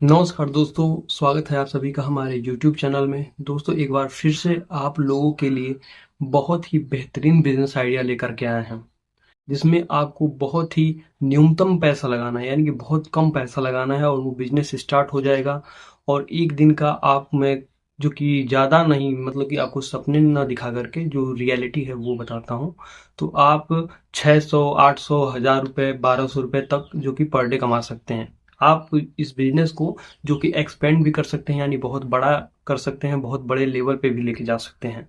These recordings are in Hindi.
नमस्कार दोस्तों, स्वागत है आप सभी का हमारे YouTube चैनल में। दोस्तों, एक बार फिर से आप लोगों के लिए बहुत ही बेहतरीन बिजनेस आइडिया लेकर के आए हैं, जिसमें आपको बहुत ही न्यूनतम पैसा लगाना है, यानी कि बहुत कम पैसा लगाना है और वो बिजनेस स्टार्ट हो जाएगा। और एक दिन का आप मैं जो कि ज़्यादा नहीं, मतलब कि आपको सपने ना दिखा करके जो रियलिटी है वो बताता हूँ। तो आप 600, 800, 1000 रुपये, 1200 रुपये तक जो कि पर डे कमा सकते हैं। आप इस बिजनेस को जो कि एक्सपेंड भी कर सकते हैं, यानी बहुत बड़ा कर सकते हैं, बहुत बड़े लेवल पे भी लेके जा सकते हैं।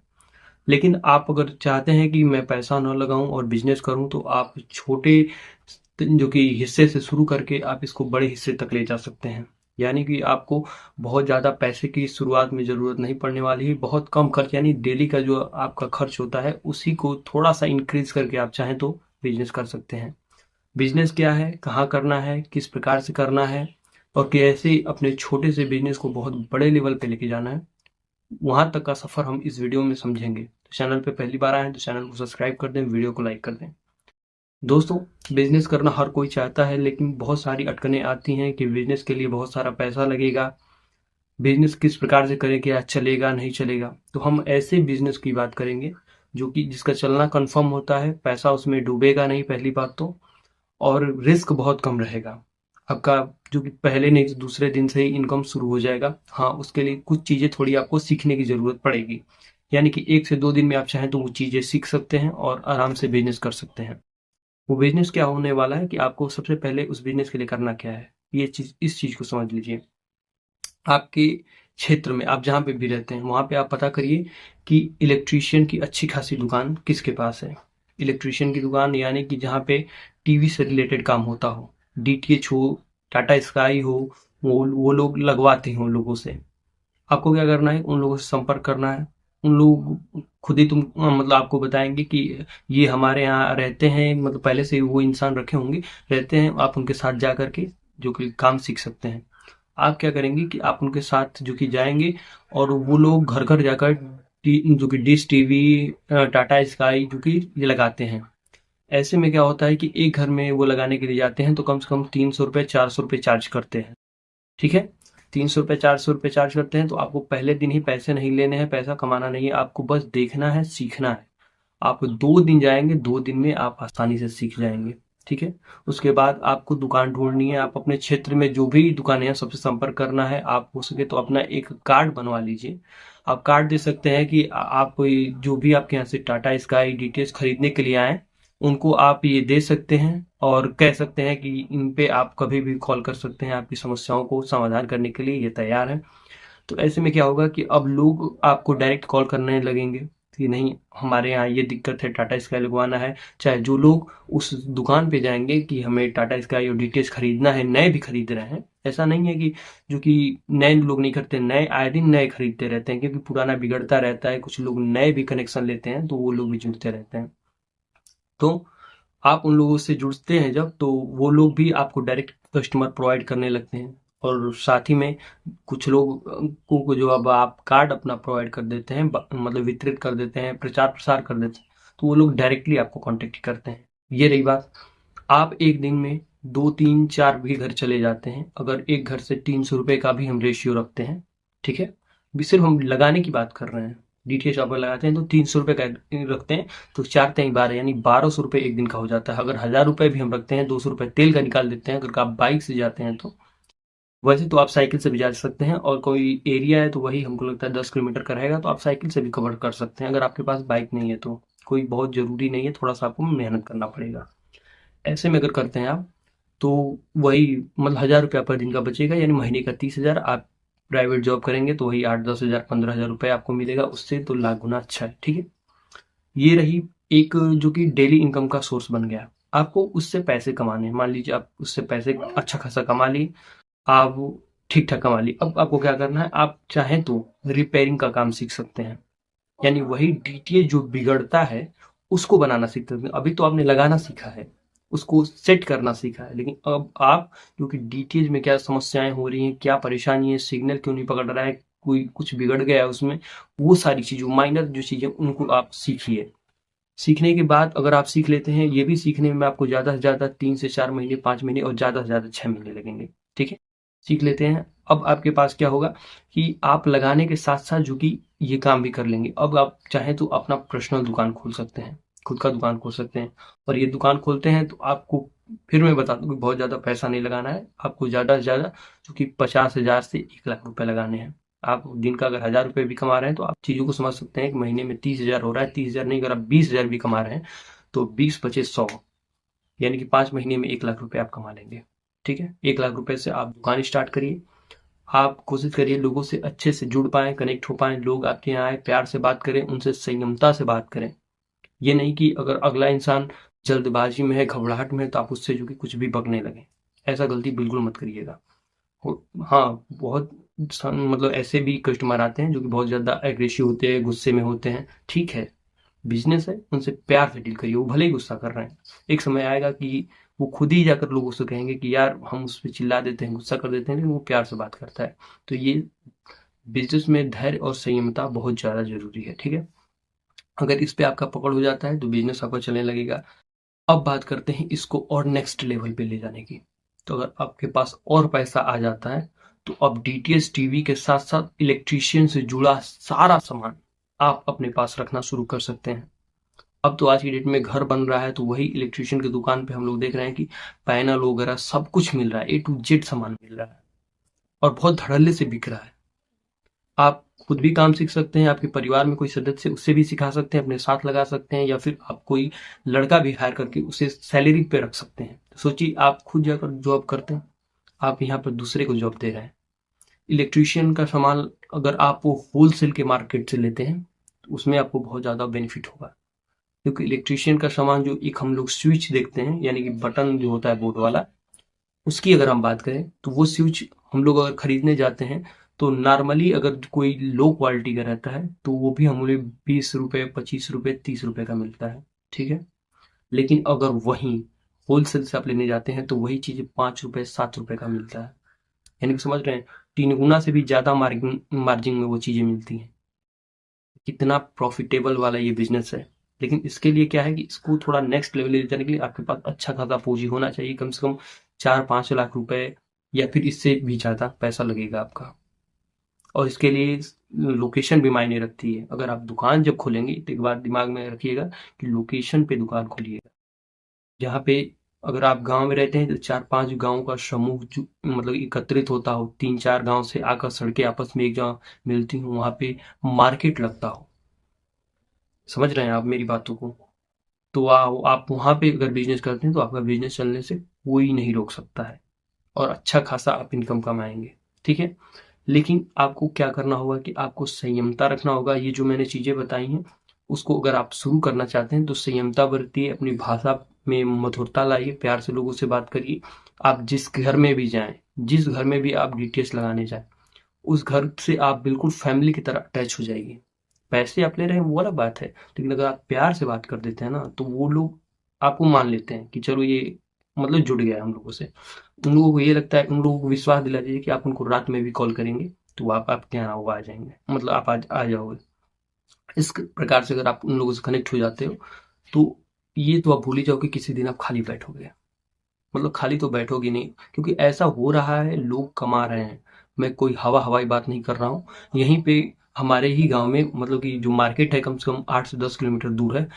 लेकिन आप अगर चाहते हैं कि मैं पैसा ना लगाऊं और बिजनेस करूं, तो आप छोटे जो कि हिस्से से शुरू करके आप इसको बड़े हिस्से तक ले जा सकते हैं। यानी कि आपको बहुत ज़्यादा पैसे की शुरुआत में ज़रूरत नहीं पड़ने वाली है। बहुत कम खर्च, यानी डेली का जो आपका खर्च होता है उसी को थोड़ा सा इंक्रीज करके आप चाहें तो बिजनेस कर सकते हैं। बिजनेस क्या है, कहाँ करना है, किस प्रकार से करना है और कैसे अपने छोटे से बिजनेस को बहुत बड़े लेवल पे लेके जाना है, वहां तक का सफर हम इस वीडियो में समझेंगे। तो चैनल पे पहली बार आए हैं तो चैनल को सब्सक्राइब कर दें, वीडियो को लाइक कर दें। दोस्तों, बिजनेस करना हर कोई चाहता है, लेकिन बहुत सारी अटकनें आती हैं कि बिजनेस के लिए बहुत सारा पैसा लगेगा, बिजनेस किस प्रकार से करें, क्या चलेगा नहीं चलेगा। तो हम ऐसे बिजनेस की बात करेंगे जो कि जिसका चलना कंफर्म होता है, पैसा उसमें डूबेगा नहीं पहली बात तो, और रिस्क बहुत कम रहेगा आपका, जो कि पहले नहीं तो दूसरे दिन से ही इनकम शुरू हो जाएगा। हाँ, उसके लिए कुछ चीज़ें थोड़ी आपको सीखने की ज़रूरत पड़ेगी, यानी कि 1 से 2 दिन में आप चाहें तो वो चीज़ें सीख सकते हैं और आराम से बिजनेस कर सकते हैं। वो बिजनेस क्या होने वाला है कि आपको सबसे पहले उस बिजनेस के लिए करना क्या है, ये चीज़, इस चीज़ को समझ लीजिए। आपके क्षेत्र में आप जहाँ पे भी रहते हैं वहाँ पे आप पता करिए कि इलेक्ट्रीशियन की अच्छी खासी दुकान किसके पास है। इलेक्ट्रीशियन की दुकान यानी कि जहाँ पे टीवी से रिलेटेड काम होता हो, डीटीएच हो, टाटा स्काई हो, वो लोग लगवाते हो लोगों से। आपको क्या करना है, उन लोगों से संपर्क करना है। उन लोग खुद ही मतलब आपको बताएंगे कि ये हमारे यहाँ रहते हैं, मतलब पहले से वो इंसान रखे होंगे, रहते हैं। आप उनके साथ जा करके जो कि काम सीख सकते हैं। आप क्या करेंगे कि आप उनके साथ जो कि जाएंगे और वो लोग घर घर जाकर जो कि डिश टीवी, टाटा स्काई जो कि ये लगाते हैं। ऐसे में क्या होता है कि एक घर में वो लगाने के लिए जाते हैं तो कम से कम 300 रुपये, 400 रुपये चार्ज करते हैं। ठीक है, 300 रुपये, 400 रुपये चार्ज करते हैं। तो आपको पहले दिन ही पैसे नहीं लेने हैं, पैसा कमाना नहीं है, आपको बस देखना है, सीखना है। आप 2 दिन जाएंगे, 2 दिन में आप आसानी से सीख जाएंगे। ठीक है, उसके बाद आपको दुकान ढूंढनी है। आप अपने क्षेत्र में जो भी दुकानें हैं सबसे संपर्क करना है। आप हो सके तो अपना एक कार्ड बनवा लीजिए। आप कार्ड दे सकते हैं कि आप कोई जो भी आपके यहाँ से टाटा स्काई डीटीएच खरीदने के लिए आए, उनको आप ये दे सकते हैं और कह सकते हैं कि इन पे आप कभी भी कॉल कर सकते हैं, आपकी समस्याओं को समाधान करने के लिए ये तैयार है। तो ऐसे में क्या होगा कि अब लोग आपको डायरेक्ट कॉल करने लगेंगे कि नहीं, हमारे यहाँ ये दिक्कत है, टाटा स्काई लगवाना है। चाहे जो लोग उस दुकान पे जाएंगे कि हमें टाटा स्काई और डीटीएच खरीदना है, नए भी खरीद रहे हैं। ऐसा नहीं है कि जो कि नए लोग नहीं करते, नए आए दिन नए खरीदते रहते हैं, क्योंकि पुराना बिगड़ता रहता है। कुछ लोग नए भी कनेक्शन लेते हैं तो वो लोग भी जुड़ते रहते हैं। तो आप उन लोगों से जुड़ते हैं जब, तो वो लोग भी आपको डायरेक्ट कस्टमर प्रोवाइड करने लगते हैं। और साथ ही में कुछ लोग को जो अब आप कार्ड अपना प्रोवाइड कर देते हैं, मतलब वितरित कर देते हैं, प्रचार प्रसार कर देते हैं, तो वो लोग डायरेक्टली आपको कांटेक्ट करते हैं। ये रही बात। आप एक दिन में 2, 3, 4 भी घर चले जाते हैं, अगर एक घर से 300 रुपये का भी हम रेशियो रखते हैं। ठीक है, भी सिर्फ हम लगाने की बात कर रहे हैं। डीटीएच आप लगाते हैं तो 300 रुपये का रखते हैं, तो 4 × 3 = 12, यानी 1200 रुपये एक दिन का हो जाता है। अगर 1000 रुपये भी हम रखते हैं, 200 रुपये तेल का निकाल देते हैं, अगर आप बाइक से जाते हैं तो। वैसे तो आप साइकिल से भी जा सकते हैं, और कोई एरिया है तो वही हमको लगता है 10 किलोमीटर का रहेगा, तो आप साइकिल से भी कवर कर सकते हैं अगर आपके पास बाइक नहीं है तो। कोई बहुत जरूरी नहीं है, थोड़ा सा आपको मेहनत करना पड़ेगा। ऐसे में अगर करते हैं आप, तो वही मतलब 1000 रुपया पर दिन का बचेगा, यानी महीने का 30 हजार। आप प्राइवेट जॉब करेंगे तो वही 8, 10 हजार, 15 हजार रुपये आपको मिलेगा, उससे तो लाख गुना अच्छा है। ठीक है, ये रही एक जो कि डेली इनकम का सोर्स बन गया। आपको उससे पैसे कमाने हैं, मान लीजिए आप उससे पैसे अच्छा खासा कमा लिए, आप ठीक ठाक कमा लिए। अब आपको क्या करना है, आप चाहें तो रिपेयरिंग का काम सीख सकते हैं, यानी वही डीटीएच जो बिगड़ता है उसको बनाना सीख सकते हैं। अभी तो आपने लगाना सीखा है, उसको सेट करना सीखा है, लेकिन अब आप, क्योंकि डीटीएच में क्या समस्याएं हो रही हैं, क्या परेशानी है, सिग्नल क्यों नहीं पकड़ रहा है, कोई कुछ बिगड़ गया है उसमें, वो सारी चीज़ों, माइनर जो चीज़ें, उनको आप सीखिए। सीखने के बाद अगर आप सीख लेते हैं, ये भी सीखने में आपको ज़्यादा से ज़्यादा 3 से 4 महीने, 5 महीने और ज़्यादा से ज़्यादा 6 महीने लगेंगे। ठीक है, सीख लेते हैं, अब आपके पास क्या होगा कि आप लगाने के साथ साथ जो कि ये काम भी कर लेंगे। अब आप चाहें तो अपना पर्सनल दुकान खोल सकते हैं, खुद का दुकान खोल सकते हैं। और ये दुकान खोलते हैं तो आपको फिर मैं बता दूं कि बहुत ज़्यादा पैसा नहीं लगाना है आपको, ज़्यादा से ज़्यादा जो कि 50,000 से 1 लाख रुपए लगाने हैं। आप दिन का अगर 1,000 रुपये भी कमा रहे हैं तो आप चीज़ों को समझ सकते हैं कि महीने में 30,000 हो रहा है। 30,000 नहीं, अगर आप 20,000 भी कमा रहे हैं तो 20-25-100, यानी कि 5 महीने में 1 लाख रुपए आप कमा लेंगे। ठीक है, 1 लाख रुपए से आप दुकान स्टार्ट करिए। आप कोशिश करिए लोगों से अच्छे से जुड़ पाएं, कनेक्ट हो पाएं, लोग आपके यहाँ आए, प्यार से बात करें, उनसे संयमता से बात करें। ये नहीं कि अगर अगला इंसान जल्दबाजी में है, घबराहट में है, तो आप उससे जो कि कुछ भी बकने लगे। ऐसा गलती बिल्कुल मत करिएगा। हाँ, बहुत मतलब ऐसे भी कस्टमर आते हैं जो कि बहुत ज्यादा एग्रेसिव होते हैं, गुस्से में होते हैं। ठीक है, बिजनेस है, उनसे प्यार से डील करिए, वो भले ही गुस्सा कर रहे हैं। एक समय आएगा कि वो खुद ही जाकर लोगों से कहेंगे कि यार हम उस पर चिल्ला देते हैं, गुस्सा कर देते हैं, लेकिन वो प्यार से बात करता है। तो ये बिजनेस में धैर्य और संयमता बहुत ज्यादा जरूरी है। ठीक है, अगर इस पे आपका पकड़ हो जाता है तो बिजनेस आपका चलने लगेगा। अब बात करते हैं इसको और नेक्स्ट लेवल पे ले जाने की। तो अगर आपके पास और पैसा आ जाता है तो अब डीटीएच टीवी के साथ साथ इलेक्ट्रीशियन से जुड़ा सारा सामान आप अपने पास रखना शुरू कर सकते हैं। अब तो आज की डेट में घर बन रहा है तो वही इलेक्ट्रिशियन की दुकान पे हम लोग देख रहे हैं कि पैनल वगैरह सब कुछ मिल रहा है, A to Z सामान मिल रहा है और बहुत धड़ल्ले से बिक रहा है। आप खुद भी काम सीख सकते हैं, आपके परिवार में कोई सदस्य उससे भी सिखा सकते हैं, अपने साथ लगा सकते हैं, या फिर आप कोई लड़का भी हायर करके उसे सैलरी पे रख सकते हैं। सोचिए आप खुद जाकर जॉब करते हैं, आप यहाँ पर दूसरे को जॉब दे रहे हैं। इलेक्ट्रिशियन का सामान अगर आप वो होलसेल के मार्केट से लेते हैं तो उसमें आपको बहुत ज़्यादा बेनिफिट होगा, क्योंकि इलेक्ट्रिशियन का सामान जो एक हम लोग स्विच देखते हैं, यानी कि बटन जो होता है बोर्ड वाला, उसकी अगर हम बात करें तो वो स्विच हम लोग अगर खरीदने जाते हैं तो नॉर्मली अगर कोई लो क्वालिटी का रहता है तो वो भी हमें 20 रुपए, 25 रुपए, 30 रुपए का मिलता है। ठीक है, लेकिन अगर वहीं होलसेल से आप लेने जाते हैं तो वही चीज 5 रुपए, 7 रुपए का मिलता है। यानी कि समझ रहे हैं, 3 गुना से भी ज्यादा मार्जिन मार्जिन में वो चीजें मिलती हैं। कितना प्रॉफिटेबल वाला ये बिजनेस है। लेकिन इसके लिए क्या है कि इसको थोड़ा नेक्स्ट लेवल ले जाने के लिए आपके पास अच्छा खासा पूंजी होना चाहिए, कम से कम 4-5 लाख रुपए, या फिर इससे भी ज्यादा पैसा लगेगा आपका। और इसके लिए लोकेशन भी मायने रखती है। अगर आप दुकान जब खोलेंगे तो एक बात दिमाग में रखिएगा कि लोकेशन पे दुकान खोलिएगा, जहाँ पे अगर आप गांव में रहते हैं तो 4-5 गांव का समूह मतलब एकत्रित होता हो, 3-4 गांव से आकर सड़कें आपस में एक जगह मिलती हो, वहां पे मार्केट लगता हो। समझ रहे हैं आप मेरी बातों को? तो आप वहां पे अगर बिजनेस करते हैं तो आपका बिजनेस चलने से कोई नहीं रोक सकता है, और अच्छा खासा आप इनकम कमाएंगे। ठीक है, लेकिन आपको क्या करना होगा कि आपको संयमता रखना होगा। ये जो मैंने चीजें बताई हैं उसको अगर आप शुरू करना चाहते हैं तो संयमता बरतिए, अपनी भाषा में मधुरता लाइए, प्यार से लोगों से बात करिए। आप जिस घर में भी जाएं, जिस घर में भी आप डीटीएच लगाने जाएं, उस घर से आप बिल्कुल फैमिली की तरह अटैच हो जाइए। पैसे आप ले रहे हैं वो अलग बात है, लेकिन अगर आप प्यार से बात कर देते हैं ना तो वो लोग आपको मान लेते हैं कि चलो ये मतलब जुड़ गया है हम लोगों से। उन लोगों को ये लगता है, उन लोगों को विश्वास दिला दीजिए कि आप उनको रात में भी कॉल करेंगे तो वो आप आपके यहाँ वो आ जाएंगे, मतलब आप आ जाओगे। इस प्रकार से अगर आप उन लोगों से कनेक्ट हो जाते हो तो ये तो आप भूल ही जाओ कि किसी दिन आप खाली बैठोगे। मतलब खाली तो बैठोगे नहीं, क्योंकि ऐसा हो रहा है, लोग कमा रहे हैं। मैं कोई हवाई बात नहीं कर रहा हूँ। यहीं पे हमारे ही गांव में मतलब कि जो मार्केट है कम से कम 8 से 10 किलोमीटर दूर है,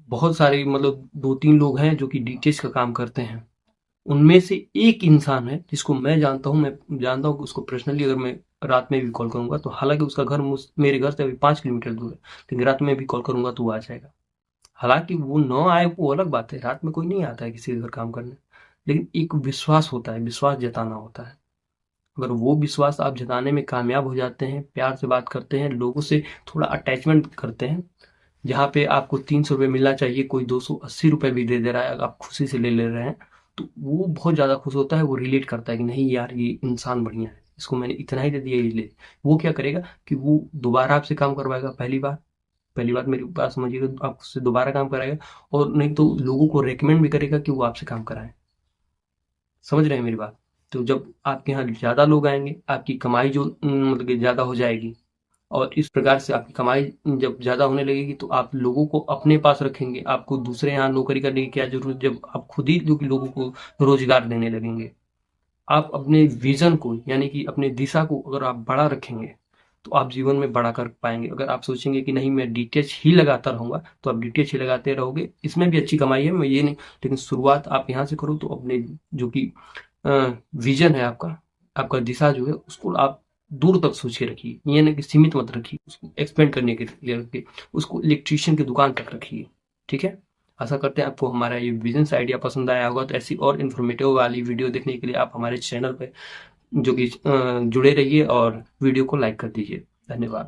बहुत सारे मतलब 2-3 लोग हैं जो कि डीटीएच का काम करते हैं। उनमें से एक इंसान है जिसको मैं जानता हूँ, मैं जानता हूँ कि उसको पर्सनली अगर मैं रात में भी कॉल करूंगा तो, हालांकि उसका घर मेरे घर से अभी 5 किलोमीटर दूर है, लेकिन रात में भी कॉल करूंगा तो वो आ जाएगा। हालांकि वो न आए वो अलग बात है, रात में कोई नहीं आता है किसी के घर काम करने, लेकिन एक विश्वास होता है, विश्वास जताना होता है। अगर वो विश्वास आप जताने में कामयाब हो जाते हैं, प्यार से बात करते हैं, लोगों से थोड़ा अटैचमेंट करते हैं, जहाँ पे आपको 300 रुपये मिलना चाहिए कोई 280 रुपये भी दे दे रहा है, अगर आप खुशी से ले ले रहे हैं तो वो बहुत ज्यादा खुश होता है। वो रिलेट करता है कि नहीं यार ये इंसान बढ़िया है, इसको मैंने इतना ही दे दिया, ये ले। वो क्या करेगा कि वो दोबारा आपसे काम करवाएगा। पहली बार मेरी बात समझिएगा, तो आप उससे दोबारा काम कराएगा, और नहीं तो लोगों को रेकमेंड भी करेगा कि वो आपसे काम कराएं। समझ रहे हैं मेरी बात? तो जब आपके यहाँ ज्यादा लोग आएंगे, आपकी कमाई जो मतलब कि ज्यादा हो जाएगी, और इस प्रकार से आपकी कमाई जब ज्यादा होने लगेगी तो आप लोगों को अपने पास रखेंगे। आपको दूसरे यहाँ नौकरी करने की क्या जरूरत, जब आप खुद ही जो कि लोगों को रोजगार देने लगेंगे। आप अपने विजन को यानी कि अपने दिशा को अगर आप बड़ा रखेंगे तो आप जीवन में बड़ा कर पाएंगे। अगर आप सोचेंगे कि नहीं मैं डीटीएच ही लगाता रहूंगा तो आप डीटीएच ही लगाते रहोगे। इसमें भी अच्छी कमाई है, मैं ये नहीं, लेकिन शुरुआत आप यहाँ से करो तो अपने जो कि विजन है आपका, आपका दिशा जो है उसको आप दूर तक सोच के रखिए। ये ना कि सीमित मत रखिए, उसको एक्सपेंड करने के लिए रखिए, उसको इलेक्ट्रीशियन की दुकान तक रखिए। ठीक है, आशा करते हैं आपको हमारा ये बिजनेस आइडिया पसंद आया होगा। तो ऐसी और इन्फॉर्मेटिव वाली वीडियो देखने के लिए आप हमारे चैनल पे जो कि जुड़े रहिए और वीडियो को लाइक कर दीजिए। धन्यवाद।